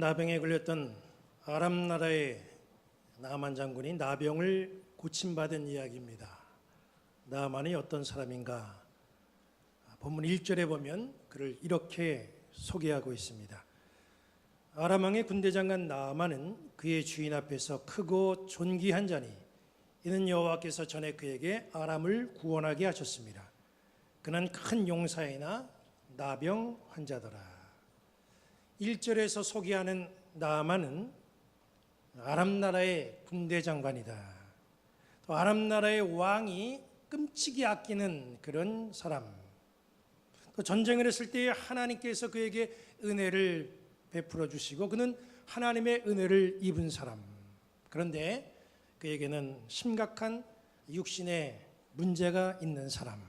나병에 걸렸던 아람 나라의 나만 장군이 나병을 고침받은 이야기입니다. 나만이 어떤 사람인가? 본문 1절에 보면 그를 이렇게 소개하고 있습니다. 아람 왕의 군대장관 나만은 그의 주인 앞에서 크고 존귀한 자니 이는 여호와께서 전에 그에게 아람을 구원하게 하셨습니다. 그는 큰 용사이나 나병 환자더라. 1절에서 소개하는 나만은 아람 나라의 군대장관이다. 또 아람 나라의 왕이 끔찍이 아끼는 그런 사람. 또 전쟁을 했을 때 하나님께서 그에게 은혜를 베풀어 주시고 그는 하나님의 은혜를 입은 사람. 그런데 그에게는 심각한 육신의 문제가 있는 사람.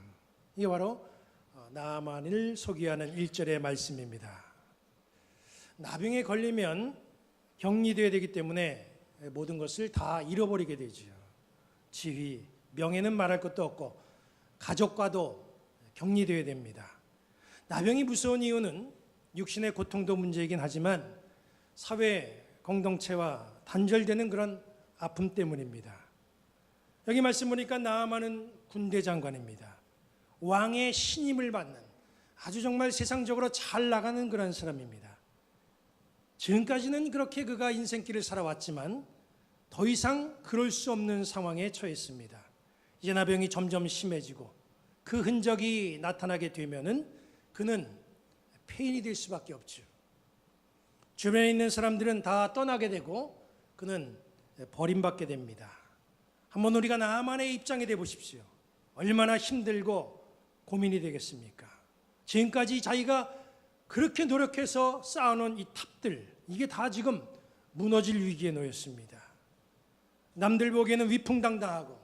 이게 바로 나만을 소개하는 1절의 말씀입니다. 나병에 걸리면 격리되어야 되기 때문에 모든 것을 다 잃어버리게 되죠. 지위, 명예는 말할 것도 없고 가족과도 격리되어야 됩니다. 나병이 무서운 이유는 육신의 고통도 문제이긴 하지만 사회 공동체와 단절되는 그런 아픔 때문입니다. 여기 말씀 보니까 나아만은 군대 장관입니다. 왕의 신임을 받는 아주 정말 세상적으로 잘 나가는 그런 사람입니다. 지금까지는 그렇게 그가 인생길을 살아왔지만 더 이상 그럴 수 없는 상황에 처했습니다. 이제 나병이 점점 심해지고 그 흔적이 나타나게 되면은 그는 폐인이 될 수밖에 없죠. 주변에 있는 사람들은 다 떠나게 되고 그는 버림받게 됩니다. 한번 우리가 나만의 입장에 대 보십시오. 얼마나 힘들고 고민이 되겠습니까? 지금까지 자기가 그렇게 노력해서 쌓아놓은 이 탑들, 이게 다 지금 무너질 위기에 놓였습니다. 남들 보기에는 위풍당당하고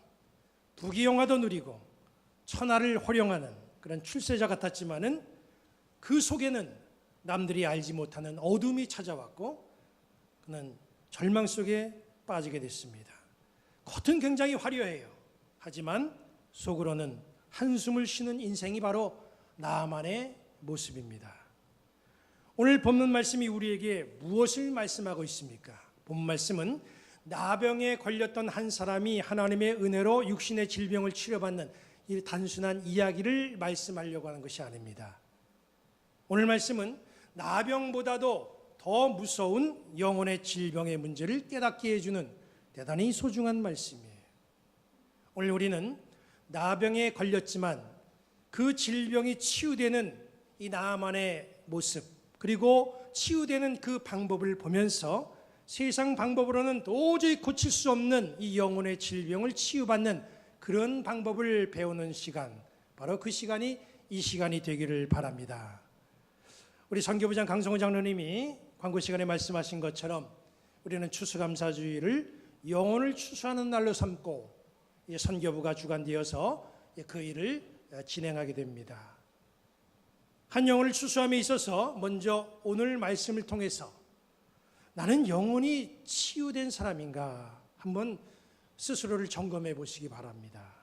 부귀영화도 누리고 천하를 호령하는 그런 출세자 같았지만은 그 속에는 남들이 알지 못하는 어둠이 찾아왔고 그는 절망 속에 빠지게 됐습니다. 겉은 굉장히 화려해요. 하지만 속으로는 한숨을 쉬는 인생이 바로 나만의 모습입니다. 오늘 본문 말씀이 우리에게 무엇을 말씀하고 있습니까? 본문 말씀은 나병에 걸렸던 한 사람이 하나님의 은혜로 육신의 질병을 치료받는 이 단순한 이야기를 말씀하려고 하는 것이 아닙니다. 오늘 말씀은 나병보다도 더 무서운 영혼의 질병의 문제를 깨닫게 해주는 대단히 소중한 말씀이에요. 오늘 우리는 나병에 걸렸지만 그 질병이 치유되는 이 나만의 모습 그리고 치유되는 그 방법을 보면서 세상 방법으로는 도저히 고칠 수 없는 이 영혼의 질병을 치유받는 그런 방법을 배우는 시간, 바로 그 시간이 이 시간이 되기를 바랍니다. 우리 선교부장 강성호 장로님이 광고 시간에 말씀하신 것처럼 우리는 추수감사주의를 영혼을 추수하는 날로 삼고 선교부가 주관되어서 그 일을 진행하게 됩니다. 한 영혼을 추수함에 있어서 먼저 오늘 말씀을 통해서 나는 영혼이 치유된 사람인가 한번 스스로를 점검해 보시기 바랍니다.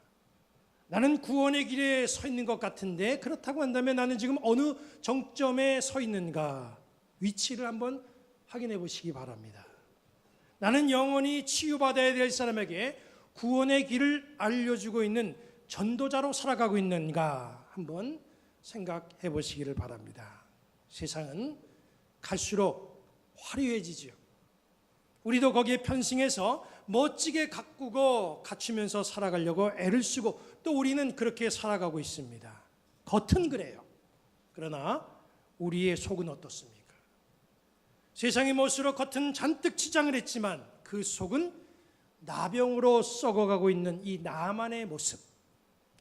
나는 구원의 길에 서 있는 것 같은데 그렇다고 한다면 나는 지금 어느 정점에 서 있는가 위치를 한번 확인해 보시기 바랍니다. 나는 영혼이 치유받아야 될 사람에게 구원의 길을 알려주고 있는 전도자로 살아가고 있는가 한번 생각해 보시기를 바랍니다. 세상은 갈수록 화려해지죠. 우리도 거기에 편승해서 멋지게 가꾸고 갖추면서 살아가려고 애를 쓰고 또 우리는 그렇게 살아가고 있습니다. 겉은 그래요. 그러나 우리의 속은 어떻습니까? 세상의 멋으로 겉은 잔뜩 치장을 했지만 그 속은 나병으로 썩어가고 있는 이 나만의 모습,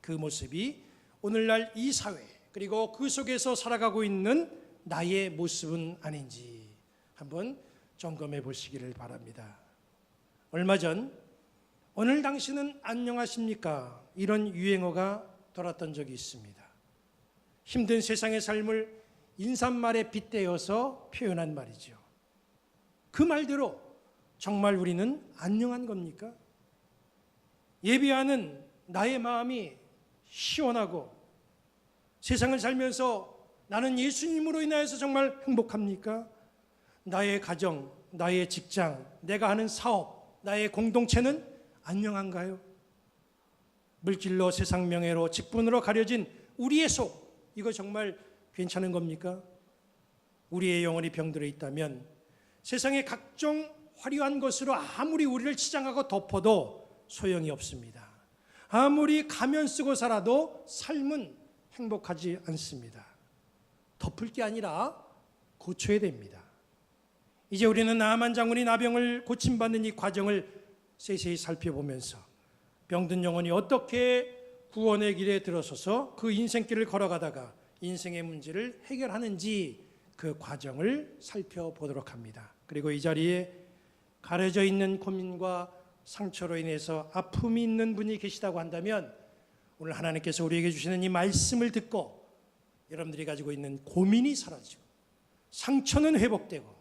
그 모습이 오늘날 이 사회 그리고 그 속에서 살아가고 있는 나의 모습은 아닌지 한번 점검해 보시기를 바랍니다. 얼마 전 오늘 당신은 안녕하십니까? 이런 유행어가 돌았던 적이 있습니다. 힘든 세상의 삶을 인사말에 빗대어서 표현한 말이죠. 그 말대로 정말 우리는 안녕한 겁니까? 예배하는 나의 마음이 시원하고 세상을 살면서 나는 예수님으로 인하여서 정말 행복합니까? 나의 가정, 나의 직장, 내가 하는 사업, 나의 공동체는 안녕한가요? 물질로, 세상 명예로, 직분으로 가려진 우리의 속, 이거 정말 괜찮은 겁니까? 우리의 영혼이 병들어 있다면 세상의 각종 화려한 것으로 아무리 우리를 치장하고 덮어도 소용이 없습니다. 아무리 가면 쓰고 살아도 삶은 행복하지 않습니다. 덮을 게 아니라 고쳐야 됩니다. 이제 우리는 나아만 장군이 나병을 고침받는 이 과정을 세세히 살펴보면서 병든 영혼이 어떻게 구원의 길에 들어서서 그 인생길을 걸어가다가 인생의 문제를 해결하는지 그 과정을 살펴보도록 합니다. 그리고 이 자리에 가려져 있는 고민과 상처로 인해서 아픔이 있는 분이 계시다고 한다면 오늘 하나님께서 우리에게 주시는 이 말씀을 듣고 여러분들이 가지고 있는 고민이 사라지고 상처는 회복되고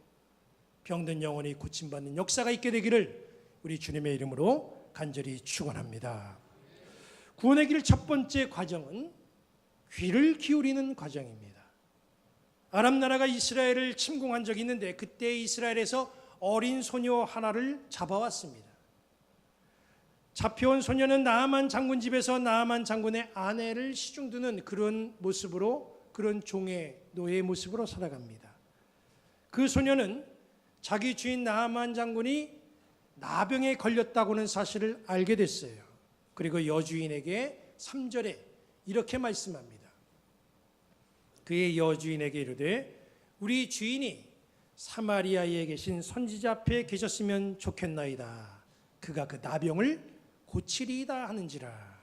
병든 영혼이 고침받는 역사가 있게 되기를 우리 주님의 이름으로 간절히 축원합니다. 구원의 길 첫 번째 과정은 귀를 기울이는 과정입니다. 아람 나라가 이스라엘을 침공한 적이 있는데 그때 이스라엘에서 어린 소녀 하나를 잡아왔습니다. 잡혀온 소녀는 나아만 장군 집에서 나아만 장군의 아내를 시중드는 그런 모습으로, 그런 종의 노예의 모습으로 살아갑니다. 그 소녀는 자기 주인 나아만 장군이 나병에 걸렸다고는 사실을 알게 됐어요. 그리고 여주인에게 3절에 이렇게 말씀합니다. 그의 여주인에게 이르되 우리 주인이 사마리아에 계신 선지자 앞에 계셨으면 좋겠나이다. 그가 그 나병을 고치리이다 하는지라.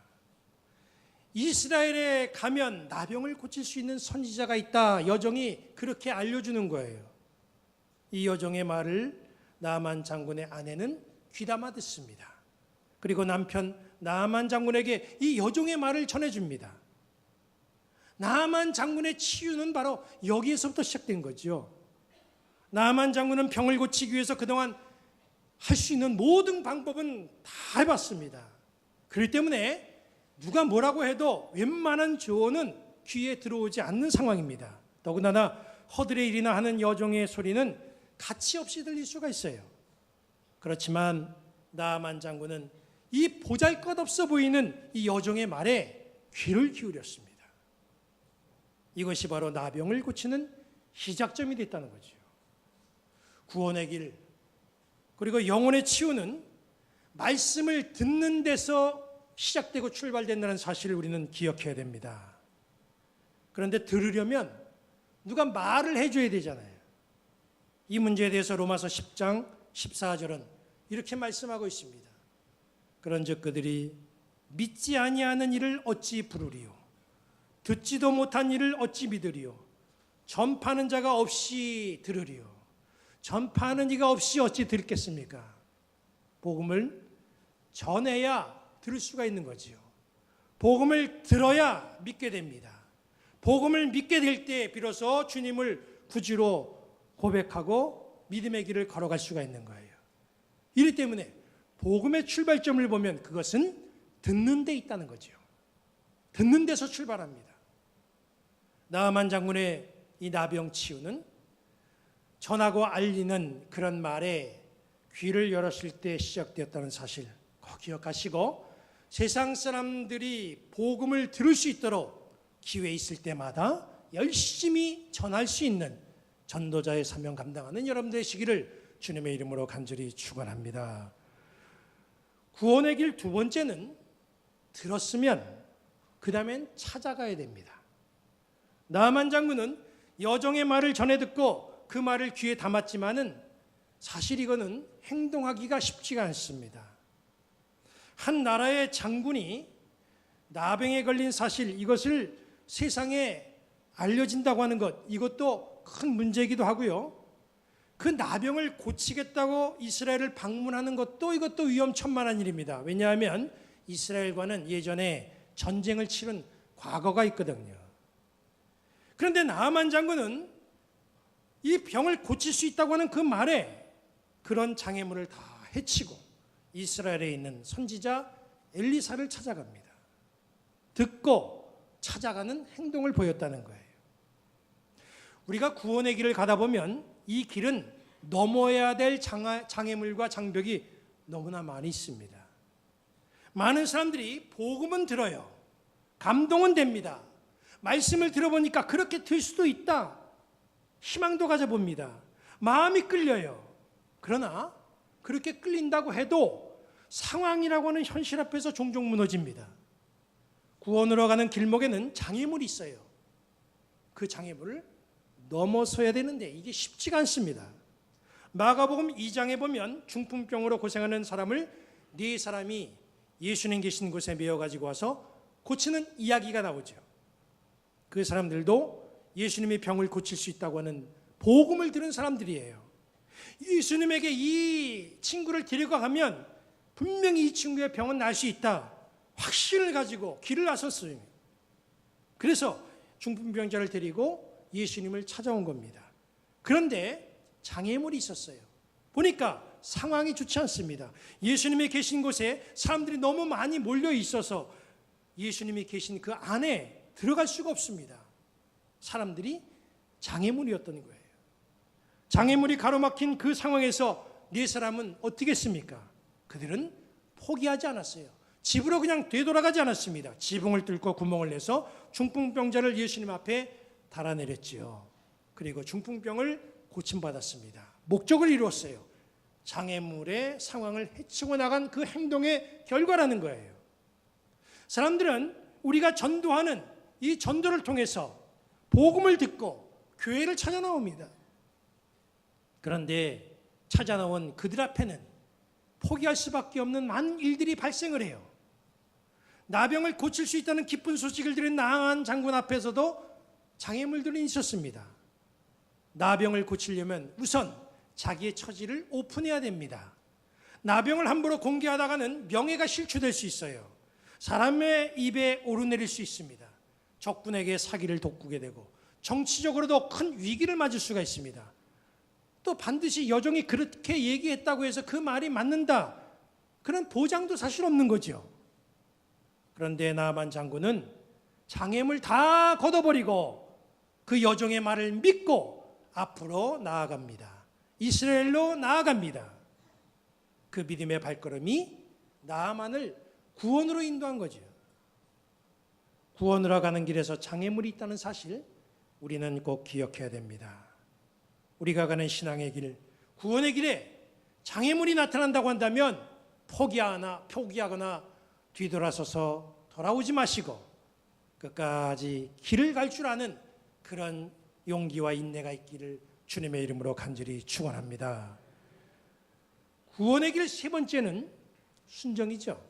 이스라엘에 가면 나병을 고칠 수 있는 선지자가 있다. 여종이 그렇게 알려주는 거예요. 이 여종의 말을 나아만 장군의 아내는 귀담아 듣습니다. 그리고 남편 나아만 장군에게 이 여종의 말을 전해줍니다. 나아만 장군의 치유는 바로 여기에서부터 시작된 거죠. 나아만 장군은 병을 고치기 위해서 그동안 할 수 있는 모든 방법은 다 해봤습니다. 그렇기 때문에 누가 뭐라고 해도 웬만한 조언은 귀에 들어오지 않는 상황입니다. 더군다나 허들의 일이나 하는 여종의 소리는 가치 없이 들릴 수가 있어요. 그렇지만 나아만 장군은 이 보잘것없어 보이는 이 여종의 말에 귀를 기울였습니다. 이것이 바로 나병을 고치는 시작점이 됐다는 거죠. 구원의 길, 그리고 영혼의 치유는 말씀을 듣는 데서 시작되고 출발된다는 사실을 우리는 기억해야 됩니다. 그런데 들으려면 누가 말을 해줘야 되잖아요. 이 문제에 대해서 로마서 10장 14절은 이렇게 말씀하고 있습니다. 그런즉 그들이 믿지 아니하는 일을 어찌 부르리요? 듣지도 못한 일을 어찌 믿으리요? 전파하는 자가 없이 들으리요? 전파하는 이가 없이 어찌 듣겠습니까? 복음을 전해야 들을 수가 있는 거지요. 복음을 들어야 믿게 됩니다. 복음을 믿게 될 때 비로소 주님을 구주로 고백하고 믿음의 길을 걸어갈 수가 있는 거예요. 이렇기 때문에 복음의 출발점을 보면 그것은 듣는 데 있다는 거죠. 듣는 데서 출발합니다. 나아만 장군의 이 나병 치유는 전하고 알리는 그런 말에 귀를 열었을 때 시작되었다는 사실 꼭 기억하시고 세상 사람들이 복음을 들을 수 있도록 기회 있을 때마다 열심히 전할 수 있는 전도자의 사명 감당하는 여러분 되시기를 주님의 이름으로 간절히 축원합니다. 구원의 길 두 번째는 들었으면 그 다음엔 찾아가야 됩니다. 나아만 장군은 여종의 말을 전해 듣고 그 말을 귀에 담았지만은 사실 이거는 행동하기가 쉽지가 않습니다. 한 나라의 장군이 나병에 걸린 사실, 이것을 세상에 알려진다고 하는 것, 이것도 큰 문제이기도 하고요. 그 나병을 고치겠다고 이스라엘을 방문하는 것도 이것도 위험천만한 일입니다. 왜냐하면 이스라엘과는 예전에 전쟁을 치른 과거가 있거든요. 그런데 나아만 장군은 이 병을 고칠 수 있다고 하는 그 말에 그런 장애물을 다 해치고 이스라엘에 있는 선지자 엘리사를 찾아갑니다. 듣고 찾아가는 행동을 보였다는 거예요. 우리가 구원의 길을 가다 보면 이 길은 넘어야 될 장애물과 장벽이 너무나 많이 있습니다. 많은 사람들이 복음은 들어요. 감동은 됩니다. 말씀을 들어보니까 그렇게 될 수도 있다. 희망도 가져봅니다. 마음이 끌려요. 그러나 그렇게 끌린다고 해도 상황이라고 하는 현실 앞에서 종종 무너집니다. 구원으로 가는 길목에는 장애물이 있어요. 그 장애물을 넘어서야 되는데 이게 쉽지가 않습니다. 마가복음 2장에 보면 중풍병으로 고생하는 사람을 네 사람이 예수님 계신 곳에 메어 가지고 와서 고치는 이야기가 나오죠. 그 사람들도 예수님이 병을 고칠 수 있다고 하는 복음을 들은 사람들이에요. 예수님에게 이 친구를 데리고 가면 분명히 이 친구의 병은 날 수 있다. 확신을 가지고 길을 나섰어요. 그래서 중풍병자를 데리고 예수님을 찾아온 겁니다. 그런데 장애물이 있었어요. 보니까 상황이 좋지 않습니다. 예수님이 계신 곳에 사람들이 너무 많이 몰려 있어서 예수님이 계신 그 안에 들어갈 수가 없습니다. 사람들이 장애물이었던 거예요. 장애물이 가로막힌 그 상황에서 네 사람은 어떻게 했습니까? 그들은 포기하지 않았어요. 집으로 그냥 되돌아가지 않았습니다. 지붕을 뚫고 구멍을 내서 중풍병자를 예수님 앞에 달아내렸지요. 그리고 중풍병을 고침받았습니다. 목적을 이루었어요. 장애물의 상황을 헤치고 나간 그 행동의 결과라는 거예요. 사람들은 우리가 전도하는 이 전도를 통해서 복음을 듣고 교회를 찾아 나옵니다. 그런데 찾아 나온 그들 앞에는 포기할 수밖에 없는 많은 일들이 발생을 해요. 나병을 고칠 수 있다는 기쁜 소식을 들은 나한 장군 앞에서도 장애물들이 있었습니다. 나병을 고치려면 우선 자기의 처지를 오픈해야 됩니다. 나병을 함부로 공개하다가는 명예가 실추될 수 있어요. 사람의 입에 오르내릴 수 있습니다. 적군에게 사기를 돋구게 되고 정치적으로도 큰 위기를 맞을 수가 있습니다. 또 반드시 여종이 그렇게 얘기했다고 해서 그 말이 맞는다, 그런 보장도 사실 없는 거죠. 그런데 나만 장군은 장애물 다 걷어버리고 그 여종의 말을 믿고 앞으로 나아갑니다. 이스라엘로 나아갑니다. 그 믿음의 발걸음이 나만을 구원으로 인도한 거죠. 구원으로 가는 길에서 장애물이 있다는 사실 우리는 꼭 기억해야 됩니다. 우리가 가는 신앙의 길, 구원의 길에 장애물이 나타난다고 한다면 포기하거나 뒤돌아서서 돌아오지 마시고 끝까지 길을 갈 줄 아는 그런 용기와 인내가 있기를 주님의 이름으로 간절히 축원합니다. 구원의 길 세 번째는 순종이죠.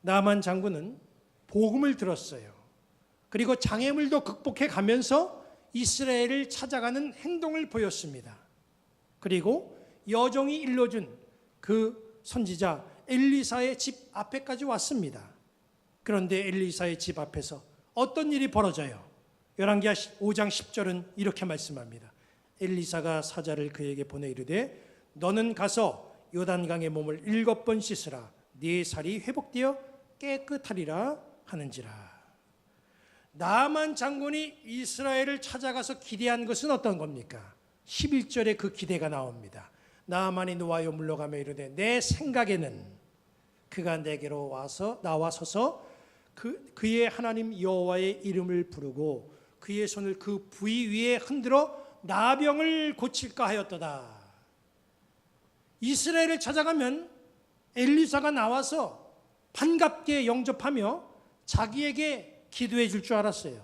나만 장군은 복음을 들었어요. 그리고 장애물도 극복해 가면서 이스라엘을 찾아가는 행동을 보였습니다. 그리고 여종이 일러준 그 선지자 엘리사의 집 앞에까지 왔습니다. 그런데 엘리사의 집 앞에서 어떤 일이 벌어져요? 열왕기하 5장 10절은 이렇게 말씀합니다. 엘리사가 사자를 그에게 보내 이르되 너는 가서 요단강에 몸을 7번 씻으라. 네 살이 회복되어 깨끗하리라 하는지라. 나만 장군이 이스라엘을 찾아가서 기대한 것은 어떤 겁니까? 11절에 그 기대가 나옵니다. 나만이 노아요 물러가며 이르되 내 생각에는 그가 내게로 나와서서 그의 하나님 여호와의 이름을 부르고 그의 손을 그 부위 위에 흔들어 나병을 고칠까 하였도다. 이스라엘을 찾아가면 엘리사가 나와서 반갑게 영접하며 자기에게 기도해 줄 줄 알았어요.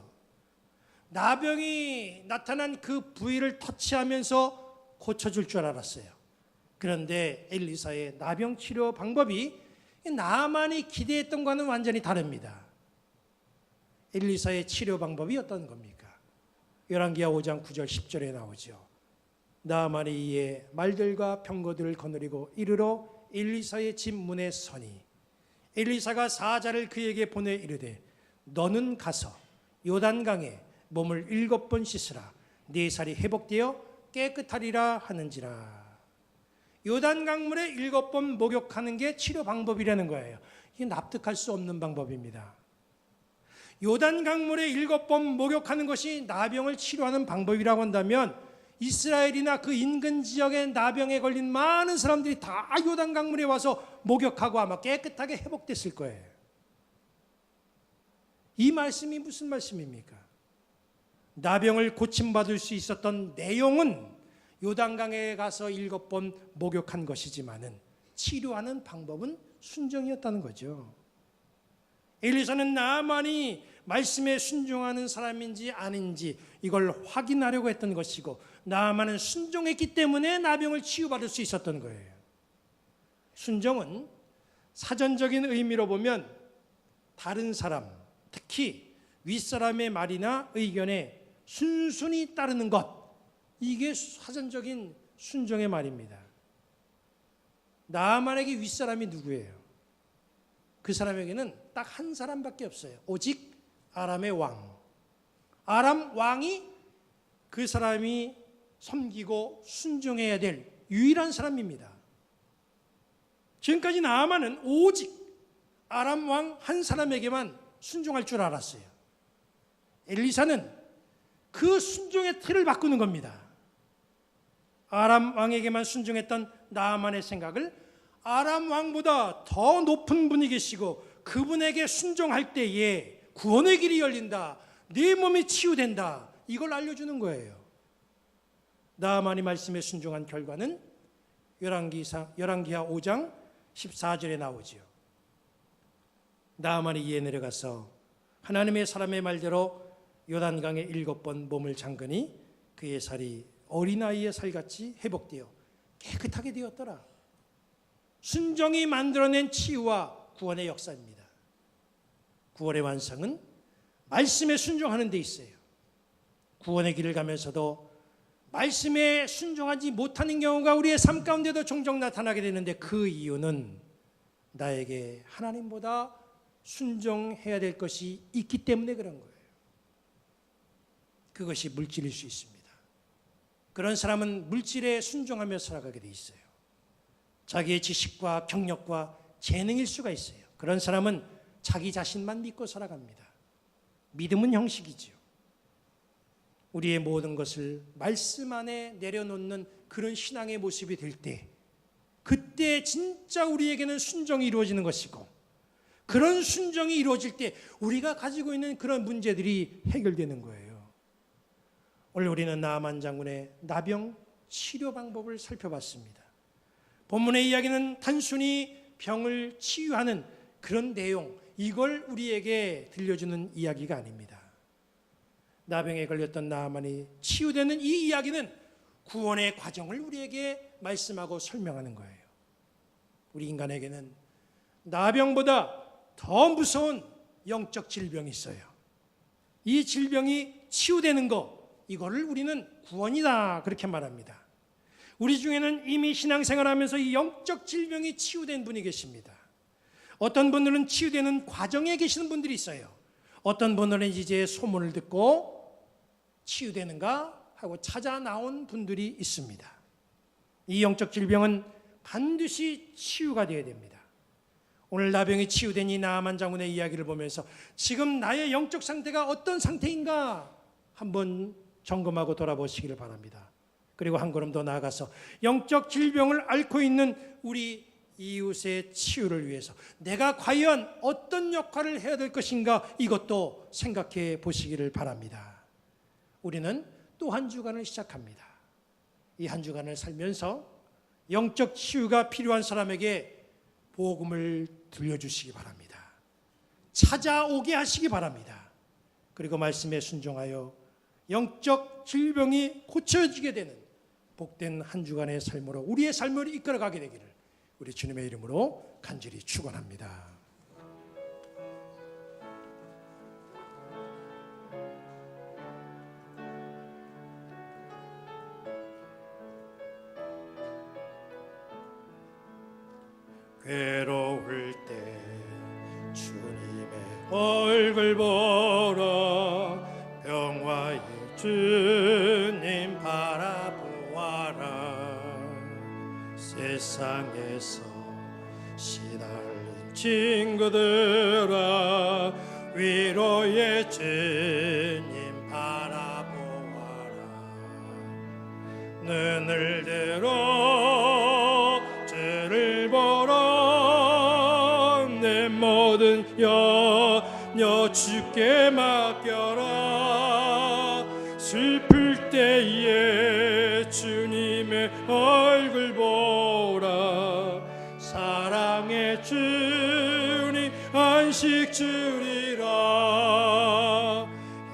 나병이 나타난 그 부위를 터치하면서 고쳐줄 줄 알았어요. 그런데 엘리사의 나병 치료 방법이 나만이 기대했던 것과는 완전히 다릅니다. 엘리사의 치료 방법이 어떤 겁니까? 열왕기하 5장 9절 10절에 나오죠. 나만이 이에 말들과 병거들을 거느리고 이르러 엘리사의 집 문에 서니 엘리사가 사자를 그에게 보내 이르되 너는 가서 요단강에 몸을 7번 씻으라. 네 살이 회복되어 깨끗하리라 하는지라. 요단강물에 7번 목욕하는 게 치료 방법이라는 거예요. 이게 납득할 수 없는 방법입니다. 요단강물에 7번 목욕하는 것이 나병을 치료하는 방법이라고 한다면 이스라엘이나 그 인근 지역의 나병에 걸린 많은 사람들이 다 요단 강물에 와서 목욕하고 아마 깨끗하게 회복됐을 거예요. 이 말씀이 무슨 말씀입니까? 나병을 고침받을 수 있었던 내용은 요단강에 가서 7번 목욕한 것이지만은 치료하는 방법은 순종이었다는 거죠. 엘리사는 나아만이 말씀에 순종하는 사람인지 아닌지 이걸 확인하려고 했던 것이고, 나아만은 순종했기 때문에 나병을 치유받을 수 있었던 거예요. 순종은 사전적인 의미로 보면 다른 사람, 특히 윗사람의 말이나 의견에 순순히 따르는 것, 이게 사전적인 순종의 말입니다. 나아만에게 윗사람이 누구예요? 그 사람에게는 딱 한 사람밖에 없어요. 오직 아람의 왕. 아람 왕이 그 사람이 섬기고 순종해야 될 유일한 사람입니다. 지금까지 나아만은 오직 아람 왕 한 사람에게만 순종할 줄 알았어요. 엘리사는 그 순종의 틀을 바꾸는 겁니다. 아람 왕에게만 순종했던 나아만의 생각을 아람 왕보다 더 높은 분이 계시고 그분에게 순종할 때에 구원의 길이 열린다, 내 몸이 치유된다, 이걸 알려주는 거예요. 나아만이 말씀에 순종한 결과는 열왕기하 5장 14절에 나오지요. 나아만이 이에 내려가서 하나님의 사람의 말대로 요단강에 7번 몸을 잠그니 그의 살이 어린아이의 살같이 회복되어 깨끗하게 되었더라. 순종이 만들어낸 치유와 구원의 역사입니다. 구원의 완성은 말씀에 순종하는 데 있어요. 구원의 길을 가면서도 말씀에 순종하지 못하는 경우가 우리의 삶 가운데도 종종 나타나게 되는데, 그 이유는 나에게 하나님보다 순종해야 될 것이 있기 때문에 그런 거예요. 그것이 물질일 수 있습니다. 그런 사람은 물질에 순종하며 살아가게 돼 있어요. 자기의 지식과 경력과 재능일 수가 있어요. 그런 사람은 자기 자신만 믿고 살아갑니다. 믿음은 형식이지요. 우리의 모든 것을 말씀 안에 내려놓는 그런 신앙의 모습이 될 때, 그때 진짜 우리에게는 순종이 이루어지는 것이고, 그런 순종이 이루어질 때 우리가 가지고 있는 그런 문제들이 해결되는 거예요. 오늘 우리는 나아만 장군의 나병 치료 방법을 살펴봤습니다. 본문의 이야기는 단순히 병을 치유하는 그런 내용, 이걸 우리에게 들려주는 이야기가 아닙니다. 나병에 걸렸던 나아만이 치유되는 이 이야기는 구원의 과정을 우리에게 말씀하고 설명하는 거예요. 우리 인간에게는 나병보다 더 무서운 영적 질병이 있어요. 이 질병이 치유되는 것, 이거를 우리는 구원이다, 그렇게 말합니다. 우리 중에는 이미 신앙생활하면서 이 영적 질병이 치유된 분이 계십니다. 어떤 분들은 치유되는 과정에 계시는 분들이 있어요. 어떤 분들은 이제 소문을 듣고 치유되는가 하고 찾아 나온 분들이 있습니다. 이 영적 질병은 반드시 치유가 되어야 됩니다. 오늘 나병이 치유된 이 나아만 장군의 이야기를 보면서 지금 나의 영적 상태가 어떤 상태인가 한번 점검하고 돌아보시기를 바랍니다. 그리고 한 걸음 더 나아가서 영적 질병을 앓고 있는 우리 이웃의 치유를 위해서 내가 과연 어떤 역할을 해야 될 것인가, 이것도 생각해 보시기를 바랍니다. 우리는 또 한 주간을 시작합니다. 이 한 주간을 살면서 영적 치유가 필요한 사람에게 복음을 들려주시기 바랍니다. 찾아오게 하시기 바랍니다. 그리고 말씀에 순종하여 영적 질병이 고쳐지게 되는 복된 한 주간의 삶으로 우리의 삶을 이끌어가게 되기를 우리 주님의 이름으로 간절히 축원합니다. 괴로울 때 주님의 얼굴 보러 평화의 주님 바라보아라. 세상에서 시달린 친구들아 위로의 주님 바라보아라. 눈을 들어 주를 보러 내 모든 염려 주께 맡겨라. 슬플 때에 주님의 얼굴 보라. 사랑의 주님 안식 주리라.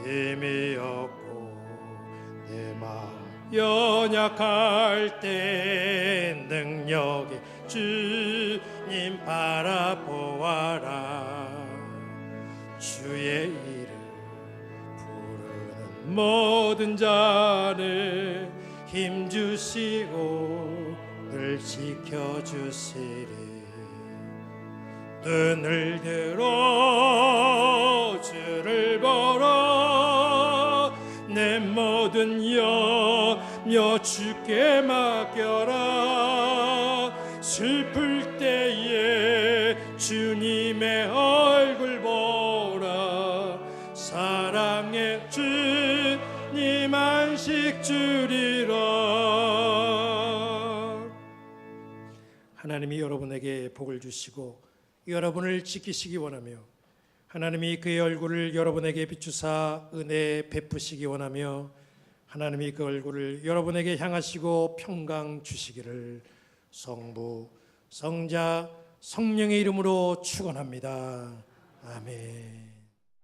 힘이 없고 내 마음 연약할 때 능력의 주님 바라보아라. 주의 이름 부르는 모든 자는 힘주시고 늘 지켜주시리. 눈을 들어 주를 보러 내 모든 염려 주께 맡겨라. 슬플 때에 주님의 얼굴 보라. 사랑의 주님 안식 주리라. 하나님이 여러분에게 복을 주시고 여러분을 지키시기 원하며 하나님이 그의 얼굴을 여러분에게 비추사 은혜 베푸시기 원하며 하나님이 그 얼굴을 여러분에게 향하시고 평강 주시기를 성부, 성자, 성령의 이름으로 축원합니다. 아멘.